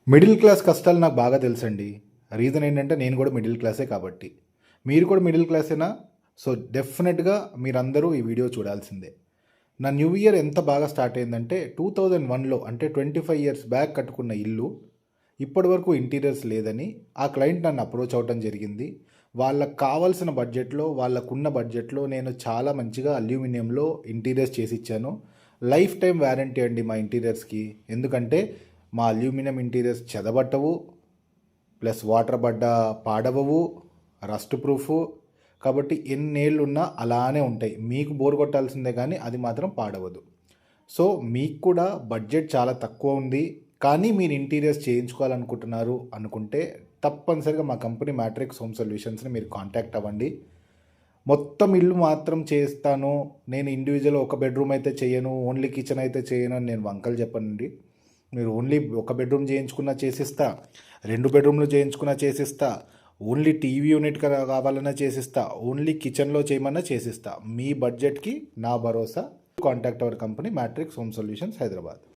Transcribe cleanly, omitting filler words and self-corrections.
Middle class కష్టాలు నాకు బాగా తెలుసండి. రీజన్ ఏంటంటే నేను కూడా మిడిల్ క్లాసే కాబట్టి. మీరు కూడా మిడిల్ క్లాసేనా? సో, డెఫినెట్‌గా మీరందరూ ఈ వీడియో చూడాల్సిందే. నా న్యూ ఇయర్ ఎంత బాగా స్టార్ట్ అయిందంటే 2001లో అంటే 25 ఇయర్స్ బ్యాక్ కట్టుకున్న ఇల్లు ఇప్పటివరకు ఇంటీరియర్స్ లేదని ఆ క్లయింట్ నన్ను అప్రోచ్ అవ్వటం జరిగింది. వాళ్ళకి కావాల్సిన బడ్జెట్‌లో, వాళ్ళకున్న బడ్జెట్‌లో నేను చాలా మంచిగా అల్యూమినియంలో ఇంటీరియర్స్ చేసిచ్చాను. లైఫ్ టైమ్ వారంటీ అండి మా ఇంటీరియర్స్‌కి. ఎందుకంటే మా అల్యూమినియం ఇంటీరియర్స్ చెదబట్టవు, ప్లస్ వాటర్ పడ్డా పాడవవు, రస్ట్ ప్రూఫ్. కాబట్టి ఎన్నేళ్ళున్నా అలానే ఉంటాయి. మీకు బోర్ కొట్టాల్సిందే కానీ అది మాత్రం పాడవదు. సో మీకు కూడా బడ్జెట్ చాలా తక్కువ ఉంది, కానీ మీరు ఇంటీరియర్స్ చేయించుకోవాలనుకుంటున్నారు అనుకుంటే తప్పనిసరిగా మా కంపెనీ మ్యాట్రిక్స్ హోమ్ సొల్యూషన్స్ని మీరు కాంటాక్ట్ అవ్వండి. మొత్తం ఇల్లు మాత్రం చేస్తాను, నేను ఇండివిజువల్ ఒక బెడ్రూమ్ అయితే చేయను, ఓన్లీ కిచెన్ అయితే చేయను అని నేను వంకలు చెప్పనండి. మీరు ఓన్లీ ఒక బెడ్రూమ్ చేయించుకున్నా చేసిస్తా, 2 బెడ్రూమ్లు చేయించుకున్నా చేసిస్తా, ఓన్లీ టీవీ యూనిట్ కావాలన్నా చేసిస్తా, ఓన్లీ కిచెన్లో చేయమన్నా చేసిస్తా. మీ బడ్జెట్కి నా భరోసా. Contact our company matrix home solutions Hyderabad.